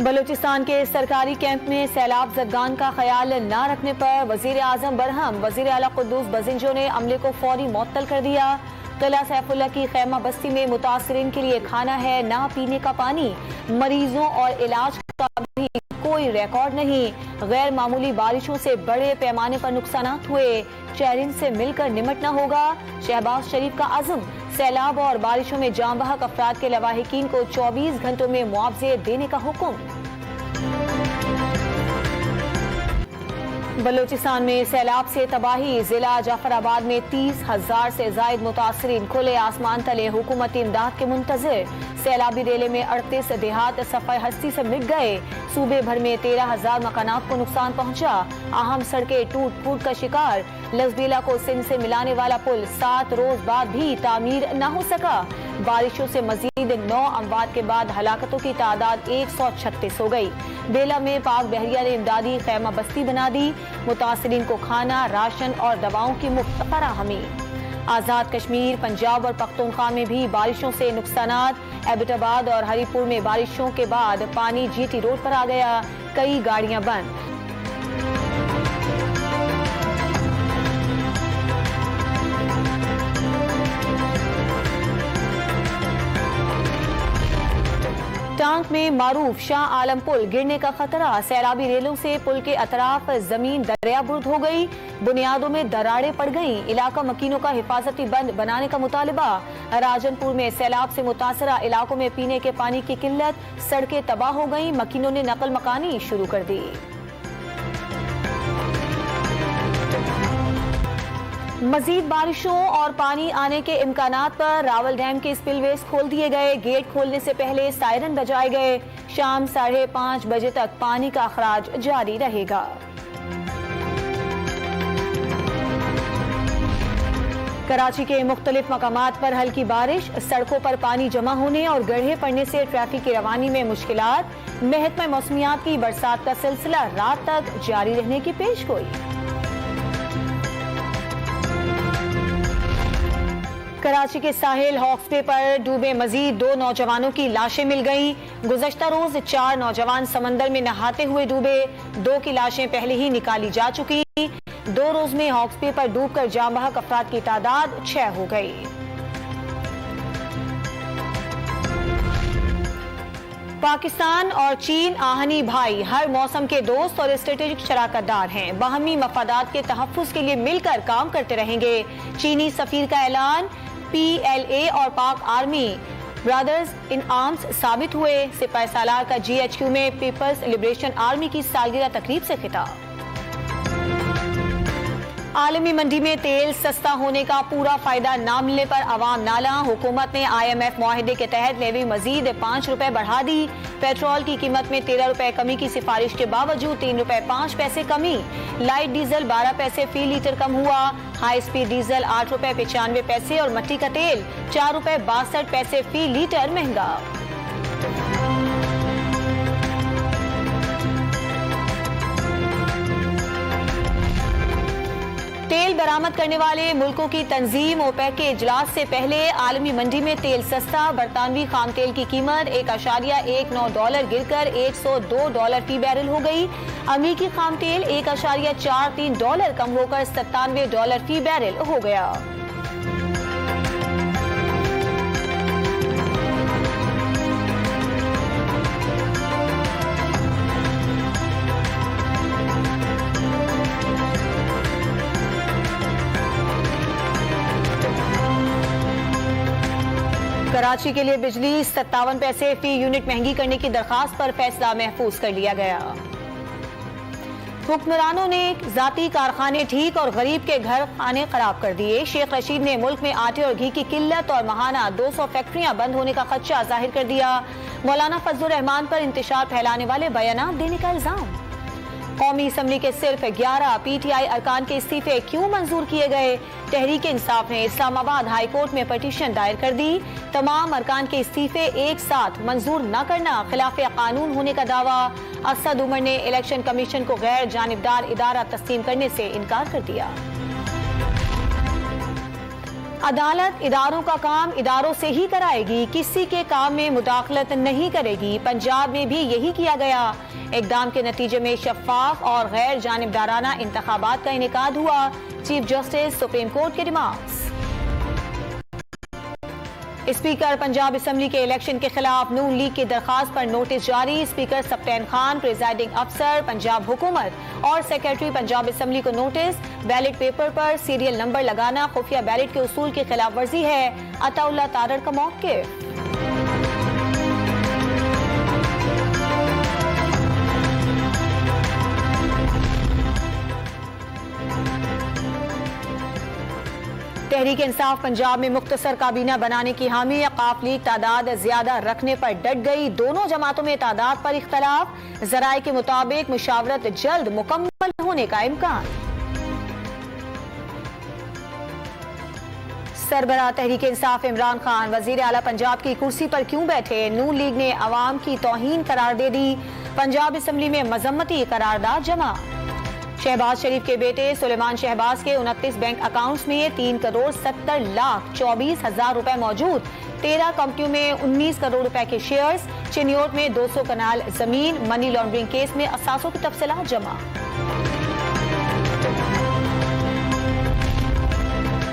बलूचिस्तान के सरकारी कैंप में सैलाब ज़दगान का ख्याल न रखने पर वजीर आजम बरहम वजीर आला कुद्दूस बजिंजो ने अमले को फौरी मुअत्तल कर दिया। किला सैफुल्लाह की खैमा बस्ती में मुतासरीन के लिए खाना है, ना पीने का पानी, मरीजों और इलाज का भी कोई रिकॉर्ड नहीं। गैर मामूली बारिशों से बड़े पैमाने पर नुकसान हुए, शहरीन से मिलकर निमटना होगा। शहबाज शरीफ का अज़्म, सैलाब और बारिशों में जाम बहक अफराद के लवाहिकीन को 24 घंटों में मुआवजे देने का हुक्म। बलूचिस्तान में सैलाब से तबाही, जिला जाफराबाद में 30,000 से जायद मुतासरीन खुले आसमान तले हुकूमती इमदाद के मुंतजिर। सैलाबी रेले में 38 देहात सफ़ाई हस्ती से मिट गए। सूबे भर में 13,000 मकानात को नुकसान पहुंचा। अहम सड़कें टूट फूट का शिकार। लसबीला को सिंध से मिलाने वाला पुल 7 रोज बाद भी तामीर न हो सका। बारिशों से मजीद 9 अमवात के बाद हलाकतों की तादाद 136 हो गई। बेला में पाक बहरिया ने इमदादी खैमा बस्ती बना दी। मुतासरीन को खाना, राशन और दवाओं की मुफ्त फराहमी। आज़ाद कश्मीर, पंजाब और पख्तूनख्वा में भी बारिशों से नुकसानात। एबटाबाद और हरीपुर में बारिशों के बाद पानी जीटी रोड पर आ गया, कई गाड़ियां बंद। टांक में मारूफ शाह आलम पुल गिरने का खतरा। सैलाबी रेलों से पुल के अतराफ जमीन दरियाबुर्द हो गई, बुनियादों में दरारें पड़ गईं। इलाका मकीनों का हिफाजती बंद बनाने का मुतालिबा। राजनपुर में सैलाब से मुतासरा इलाकों में पीने के पानी की किल्लत, सड़कें तबाह हो गईं। मकीनों ने नकल मकानी शुरू कर दी। मजीद बारिशों और पानी आने के इम्कानात पर रावल डैम के स्पिलवेज खोल दिए गए। गेट खोलने से पहले सायरन बजाए गए। शाम 5:30 बजे तक पानी का अखराज जारी रहेगा। कराची के मुख्तलिफ मकामात पर हल्की बारिश, सड़कों पर पानी जमा होने और गड्ढे पड़ने से ट्रैफिक की रवानी में मुश्किलात। महकमा मौसमियात की बरसात का सिलसिला रात तक जारी रहने की पेशगोई। कराची के साहिल हॉक्सबे पर डूबे मजीद 2 नौजवानों की लाशें मिल गईं। गुज़श्ता रोज 4 नौजवान समंदर में नहाते हुए डूबे। 2 की लाशें पहले ही निकाली जा चुकी। 2 रोज में हॉक्सबे पर डूबकर जाम बहक अफराद की तादाद 6 हो गई। पाकिस्तान और चीन आहनी भाई, हर मौसम के दोस्त और स्ट्रेटेजिक शराकतदार हैं। बाहमी मफादात के तहफ़्फ़ुज़ के लिए मिलकर काम करते रहेंगे। चीनी सफीर का ऐलान। PLA और पाक आर्मी ब्रदर्स इन आर्म्स साबित हुए। सिपाही सालार का GHQ में पीपल्स लिबरेशन आर्मी की सालगिरह तकरीब से खिताब। आलमी मंडी में तेल सस्ता होने का पूरा फायदा न मिलने पर अवाम नाला। हुकूमत ने IMF मुआहिदे के तहत लेवी मजीद 5 रुपए बढ़ा दी। पेट्रोल की कीमत में 13 रुपए कमी की सिफारिश के बावजूद 3 रुपए 5 पैसे कमी। लाइट डीजल 12 पैसे फी लीटर कम हुआ। हाई स्पीड डीजल 8 रुपए 95 पैसे और मट्टी का तेल 4 रुपए 62 पैसे फी लीटर महंगा। तेल बरामद करने वाले मुल्कों की तंजीम ओपेक के इजलास से पहले आलमी मंडी में तेल सस्ता। बरतानवी खाम तेल की कीमत $1.19 गिरकर $102 फी बैरल हो गई। अमरीकी खाम तेल $1.43 कम होकर $97 फी बैरल हो गया। कराची के लिए बिजली 57 पैसे फी यूनिट महंगी करने की दरखास्त पर फैसला महफूज कर लिया गया। हुक्मरानों ने जाती कारखाने ठीक और गरीब के घर खाने खराब कर दिए। शेख रशीद ने मुल्क में आटे और घी की किल्लत और माहाना 200 फैक्ट्रियां बंद होने का खदशा जाहिर कर दिया। मौलाना फजलुर रहमान पर इंतशार फैलाने वाले बयानात देने का इल्जाम। कौमी असम्बली के सिर्फ 11 PTI अरकान के इस्तीफे क्यों मंजूर किए गए? तहरीक इंसाफ ने इस्लामाबाद हाई कोर्ट में पटिशन दायर कर दी। तमाम अरकान के इस्तीफे एक साथ मंजूर न करना खिलाफ कानून होने का दावा। असद उमर ने इलेक्शन कमीशन को गैर जानिबदार इदारा तस्लीम करने से इनकार कर दिया। अदालत इदारों का काम इदारों से ही कराएगी, किसी के काम में मुदाखलत नहीं करेगी। पंजाब में भी यही किया गया। इक़दाम के नतीजे में शफाफ और गैर जानिबदाराना इंतखाबात का इनेकाद हुआ। चीफ जस्टिस सुप्रीम कोर्ट के रिमार्क्स। स्पीकर पंजाब असम्बली के इलेक्शन के खिलाफ नून लीग की दरखास्त पर नोटिस जारी। स्पीकर सप्तान खान, प्रिजाइडिंग अफसर पंजाब हुकूमत और सेक्रेटरी पंजाब असम्बली को नोटिस। बैलेट पेपर पर सीरियल नंबर लगाना खुफिया बैलेट के उसूल की खिलाफ वर्जी है। अताउल्लाह तारड़ का मौक़िफ़। तहरीक इंसाफ पंजाब में मुख्तसर काबीना बनाने की हामी। वक़ाफ लीग तादाद ज्यादा रखने पर डट गई। दोनों जमातों में तादाद पर इख्तलाफ। जराए के मुताबिक मुशावरत जल्द मुकम्मल होने का इम्कान। सरबराह तहरीक इंसाफ इमरान खान वजीर आला पंजाब की कुर्सी पर क्यों बैठे? नून लीग ने अवाम की तौहीन करार दे दी। पंजाब असम्बली में मजम्मती करारदाद जमा। शहबाज शरीफ के बेटे सुलेमान शहबाज के 29 बैंक अकाउंट्स में 3,70,24,000 रुपए मौजूद। 13 कंपनियों में 19 करोड़ रुपए के शेयर्स। चिन्योट में 200 कनाल जमीन। मनी लॉन्ड्रिंग केस में असासों की तफसीलात जमा।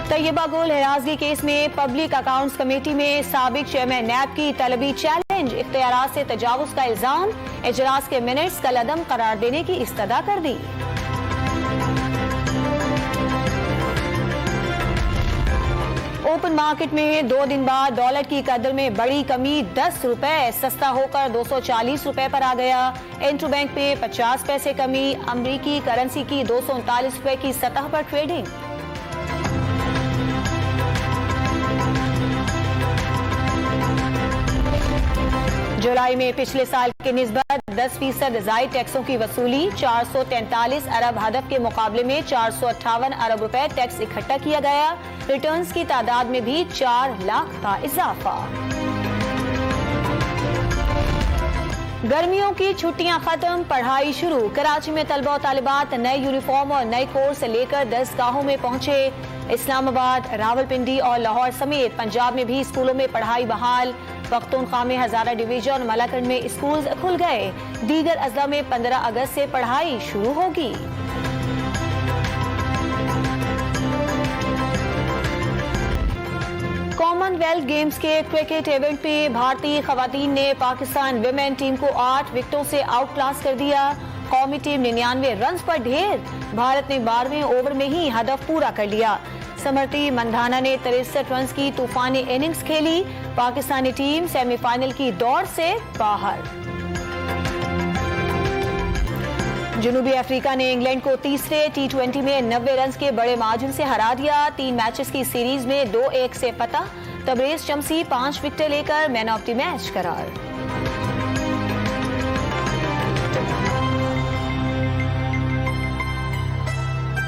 तैयबा गुल हिरासगी केस में पब्लिक अकाउंट्स कमेटी में साबिक चेयरमैन नैब की तलबी चैलेंज। इख्तियारात से तजावुज का इल्जाम। इजलास के मिनट्स कल अदम करार देने की इस्तदा कर दी। ओपन मार्केट में 2 दिन बाद डॉलर की कदर में बड़ी कमी। 10 रुपए सस्ता होकर 240 रुपए पर आ गया। इंटरबैंक में 50 पैसे कमी। अमरीकी करेंसी की 239 रुपए की सतह पर ट्रेडिंग। जुलाई में पिछले साल के निस्बत 10% जायद टैक्सों की वसूली। 443 अरब हदफ के मुकाबले में 458 अरब रुपए टैक्स इकट्ठा किया गया। रिटर्न्स की तादाद में भी 4 लाख का इजाफा। गर्मियों की छुट्टियां खत्म, पढ़ाई शुरू। कराची में तलबा और तालिबात नए यूनिफॉर्म और नए कोर्स लेकर दरसगाहों में पहुंचे। इस्लामाबाद, रावलपिंडी और लाहौर समेत पंजाब में भी स्कूलों में पढ़ाई बहाल। पख्तूनख्वा में हजारा डिवीजन और मलाकंड में स्कूल खुल गए। दीगर अजला में 15 अगस्त से पढ़ाई शुरू होगी। कॉमनवेल्थ गेम्स के क्रिकेट इवेंट में भारतीय खवातीन ने पाकिस्तान विमेन टीम को 8 विकेटों से आउट क्लास कर दिया। कौमी टीम 99 रन पर ढेर। भारत ने 12वें ओवर में ही हदफ पूरा कर लिया। स्मृति मंधाना ने 63 रन की तूफानी इनिंग्स खेली। पाकिस्तानी टीम सेमीफाइनल की दौड़ से बाहर। जनूबी अफ्रीका ने इंग्लैंड को तीसरे T20 में 90 रन के बड़े मार्जिन से हरा दिया। 3 मैचेस की सीरीज में 2-1 से फतह। तबरेज शमसी 5 विकेटें लेकर मैन ऑफ द मैच करार।